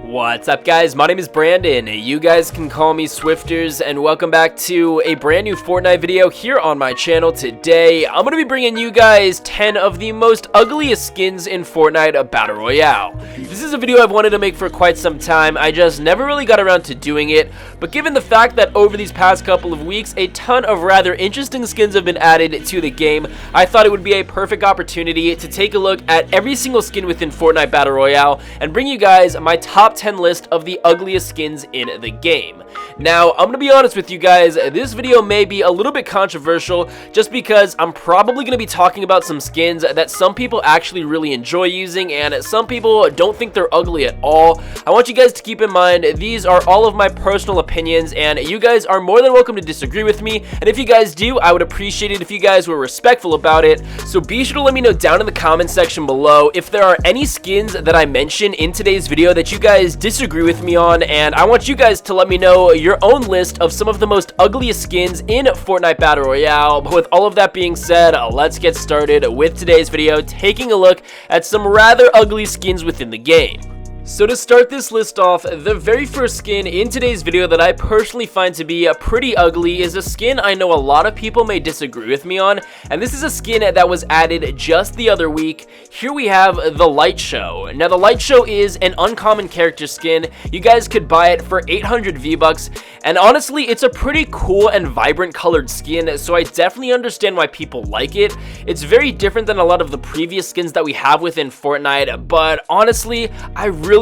What's up, guys? My name is Brandon. You guys can call me Swifterrs, and welcome back to a brand new Fortnite video here on my channel. Today, I'm going to be bringing you guys 10 of the most ugliest skins in Fortnite Battle Royale. This is a video I've wanted to make for quite some time. I just never really got around to doing it, but given the fact that over these past couple of weeks, a ton of rather interesting skins have been added to the game, I thought it would be a perfect opportunity to take a look at every single skin within Fortnite Battle Royale and bring you guys my top 10 list of the ugliest skins in the game. Now, I'm gonna be honest with you guys, this video may be a little bit controversial just because I'm probably gonna be talking about some skins that some people actually really enjoy using and some people don't think they're ugly at all. I want you guys to keep in mind these are all of my personal opinions and you guys are more than welcome to disagree with me, and if you guys do, I would appreciate it if you guys were respectful about it. So be sure to let me know down in the comment section below if there are any skins that I mention in today's video that you guys disagree with me on, and I want you guys to let me know your own list of some of the most ugliest skins in Fortnite Battle Royale. But with all of that being said, let's get started with today's video, taking a look at some rather ugly skins within the game. So to start this list off, the very first skin in today's video that I personally find to be pretty ugly is a skin I know a lot of people may disagree with me on, and this is a skin that was added just the other week. Here we have the Light Show. Now the Light Show is an uncommon character skin. You guys could buy it for 800 V-Bucks, and honestly it's a pretty cool and vibrant colored skin, so I definitely understand why people like it. It's very different than a lot of the previous skins that we have within Fortnite, but honestly I really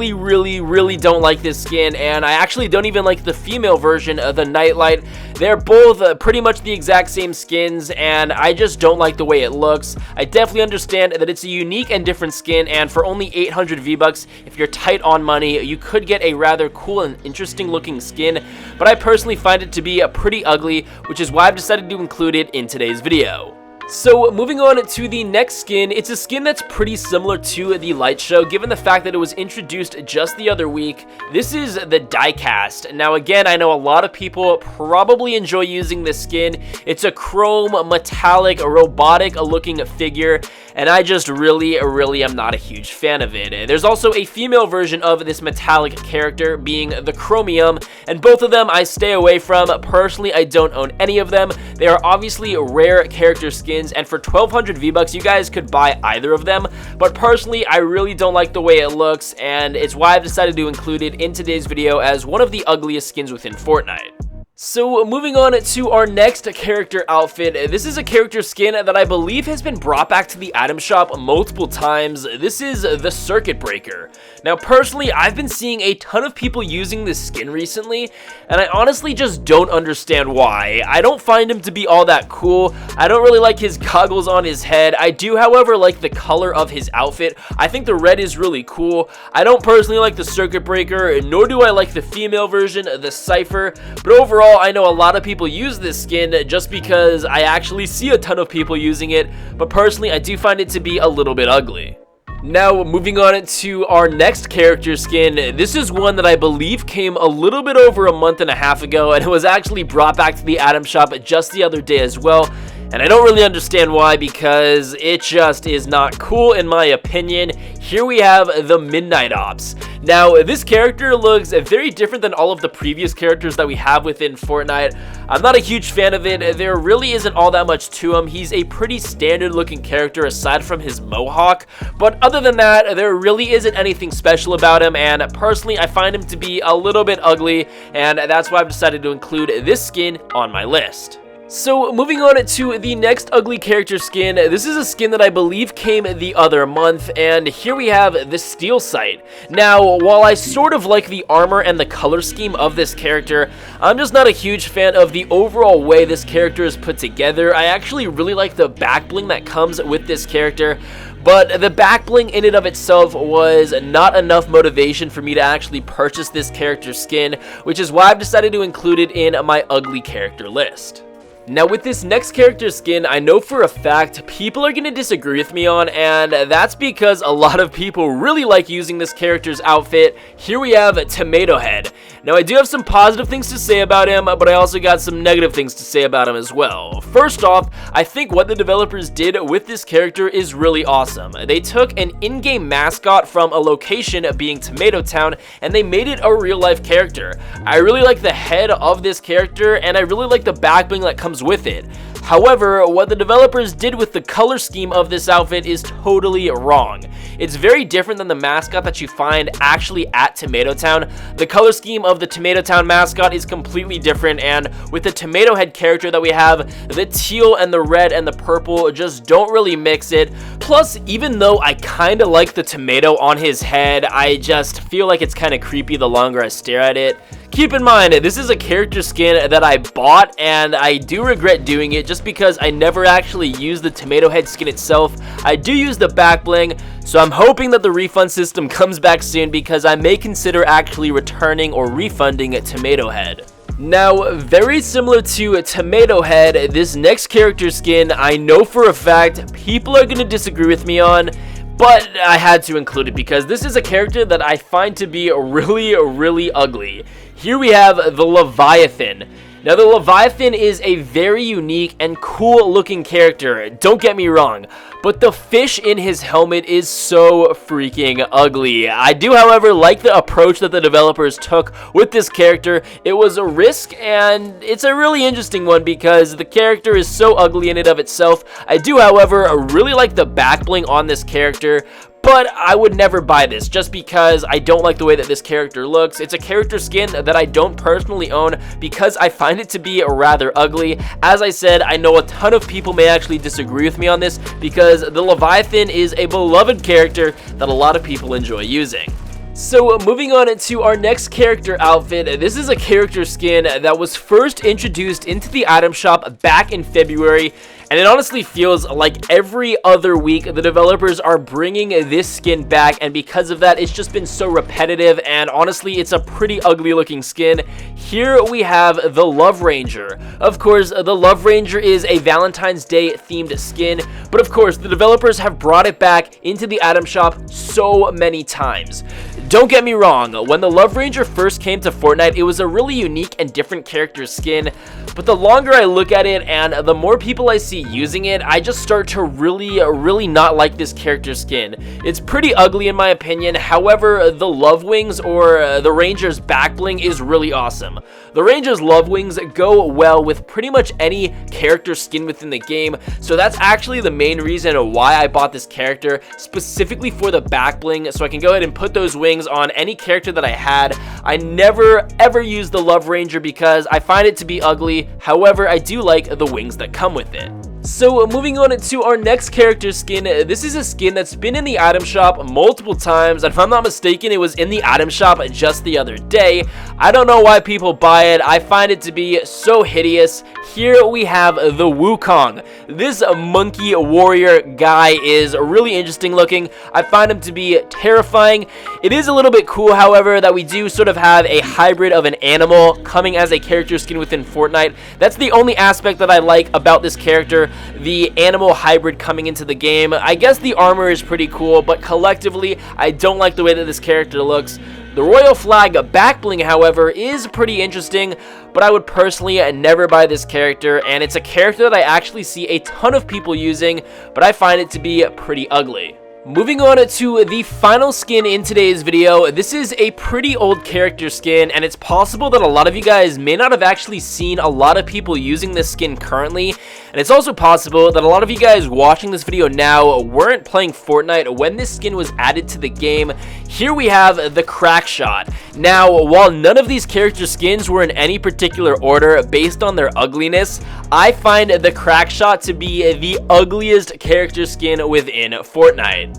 don't like this skin, and I actually don't even like the female version of the Nightlight. They're both pretty much the exact same skins, and I just don't like the way it looks. I definitely understand that it's a unique and different skin, and for only 800 V-Bucks, if you're tight on money, you could get a rather cool and interesting looking skin, but I personally find it to be pretty ugly, which is why I've decided to include it in today's video. So moving on to the next skin, it's a skin that's pretty similar to the Light Show given the fact that it was introduced just the other week. This is the Diecast. Now again, I know a lot of people probably enjoy using this skin. It's a chrome, metallic, robotic looking figure, and I just really am not a huge fan of it. There's also a female version of this metallic character being the Chromium, and both of them I stay away from. Personally, I don't own any of them. They are obviously rare character skins, and for 1200 V-Bucks you guys could buy either of them, but personally I really don't like the way it looks, and it's why I've decided to include it in today's video as one of the ugliest skins within Fortnite. So moving on to our next character outfit, this is a character skin that I believe has been brought back to the item shop multiple times. This is the Circuit Breaker. Now personally, I've been seeing a ton of people using this skin recently, and I honestly just don't understand why. I don't find him to be all that cool. I don't really like his goggles on his head. I do, however, like the color of his outfit. I think the red is really cool. I don't personally like the Circuit Breaker, nor do I like the female version, the Cypher, but overall I know a lot of people use this skin just because I actually see a ton of people using it, but personally I do find it to be a little bit ugly. Now moving on to our next character skin, this is one that I believe came a little bit over a month and a half ago, and it was actually brought back to the item shop just the other day as well. And I don't really understand why, because it just is not cool in my opinion. Here we have the Midnight Ops. Now this character looks very different than all of the previous characters that we have within Fortnite. I'm not a huge fan of it. There really isn't all that much to him. He's a pretty standard looking character aside from his mohawk, but other than that there really isn't anything special about him, and personally I find him to be a little bit ugly, and that's why I've decided to include this skin on my list. So moving on to the next ugly character skin, this is a skin that I believe came the other month, and here we have the Steel Sight. Now while I sort of like the armor and the color scheme of this character, I'm just not a huge fan of the overall way this character is put together. I actually really like the back bling that comes with this character, but the back bling in and of itself was not enough motivation for me to actually purchase this character skin, which is why I've decided to include it in my ugly character list. Now with this next character skin, I know for a fact people are going to disagree with me on, and that's because a lot of people really like using this character's outfit. Here we have Tomato Head. Now I do have some positive things to say about him, but I also got some negative things to say about him as well. First off, I think what the developers did with this character is really awesome. They took an in-game mascot from a location being Tomato Town, and they made it a real-life character. I really like the head of this character, and I really like the back bling that comes with it. However, what the developers did with the color scheme of this outfit is totally wrong. It's very different than the mascot that you find actually at Tomato Town. The color scheme of the Tomato Town mascot is completely different, and with the Tomato Head character that we have, the teal and the red and the purple just don't really mix it. Plus, even though I kind of like the tomato on his head, I just feel like it's kind of creepy the longer I stare at it. Keep in mind, this is a character skin that I bought, and I do regret doing it just because I never actually used the Tomato Head skin itself. I do use the back bling, so I'm hoping that the refund system comes back soon because I may consider actually returning or refunding Tomato Head. Now, very similar to Tomato Head, this next character skin, I know for a fact people are going to disagree with me on, but I had to include it because this is a character that I find to be really ugly. Here we have the Leviathan. Now, the Leviathan is a very unique and cool looking character, don't get me wrong, but the fish in his helmet is so freaking ugly. I do, however, like the approach that the developers took with this character. It was a risk, and it's a really interesting one because the character is so ugly in and of itself. I do, however, really like the back bling on this character, but I would never buy this just because I don't like the way that this character looks. It's a character skin that I don't personally own because I find it to be rather ugly. As I said, I know a ton of people may actually disagree with me on this because the Leviathan is a beloved character that a lot of people enjoy using. So moving on to our next character outfit, this is a character skin that was first introduced into the item shop back in February, and it honestly feels like every other week the developers are bringing this skin back, and because of that it's just been so repetitive, and honestly it's a pretty ugly looking skin. Here we have the Love Ranger. Of course, the Love Ranger is a Valentine's Day themed skin, but of course the developers have brought it back into the item shop so many times. Don't get me wrong, when the Love Ranger first came to Fortnite, it was a really unique and different character skin, but the longer I look at it and the more people I see using it, I just start to really not like this character skin. It's pretty ugly in my opinion. However, the Love Wings or the Ranger's back bling is really awesome. The Ranger's Love Wings go well with pretty much any character skin within the game, so that's actually the main reason why I bought this character, specifically for the back bling, so I can go ahead and put those wings on any character that I had. I never ever use the Love Ranger because I find it to be ugly. However, I do like the wings that come with it. So moving on to our next character skin, this is a skin that's been in the item shop multiple times, and if I'm not mistaken, it was in the item shop just the other day. I don't know why people buy it. I find it to be so hideous. Here we have the Wukong. This monkey warrior guy is really interesting looking. I find him to be terrifying. It is a little bit cool, however, that we do sort of have a hybrid of an animal coming as a character skin within Fortnite. That's the only aspect that I like about this character, the animal hybrid coming into the game. I guess the armor is pretty cool, but collectively, I don't like the way that this character looks. The Royal Flag back bling, however, is pretty interesting, but I would personally never buy this character, and it's a character that I actually see a ton of people using, but I find it to be pretty ugly. Moving on to the final skin in today's video, this is a pretty old character skin, and it's possible that a lot of you guys may not have actually seen a lot of people using this skin currently, and it's also possible that a lot of you guys watching this video now weren't playing Fortnite when this skin was added to the game. Here we have the Crackshot. Now, while none of these character skins were in any particular order based on their ugliness, I find the Crackshot to be the ugliest character skin within Fortnite.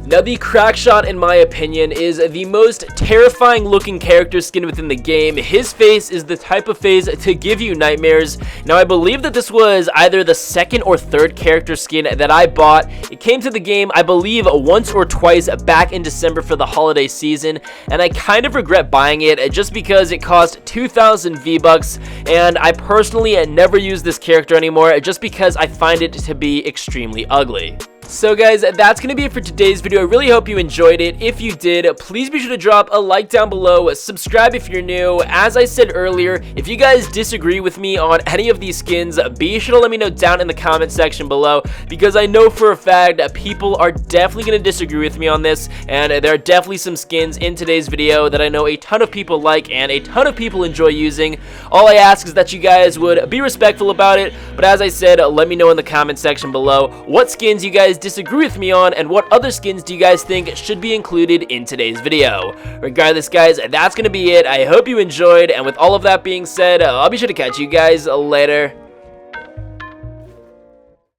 Now, the Crackshot, in my opinion, is the most terrifying looking character skin within the game. His face is the type of face to give you nightmares. Now, I believe that this was either the second or third character skin that I bought. It came to the game, I believe, once or twice back in December for the holiday season, and I kind of regret buying it just because it cost 2,000 V-Bucks, and I personally never use this character anymore just because I find it to be extremely ugly. So guys, that's going to be it for today's video. I really hope you enjoyed it. If you did, please be sure to drop a like down below, subscribe if you're new. As I said earlier, if you guys disagree with me on any of these skins, be sure to let me know down in the comment section below, because I know for a fact that people are definitely going to disagree with me on this, and there are definitely some skins in today's video that I know a ton of people like and a ton of people enjoy using. All I ask is that you guys would be respectful about it, but as I said, let me know in the comment section below what skins you guys disagree with me on and what other skins do you guys think should be included in today's video. Regardless, guys, that's gonna be it. I hope you enjoyed, and with all of that being said, I'll be sure to catch you guys later.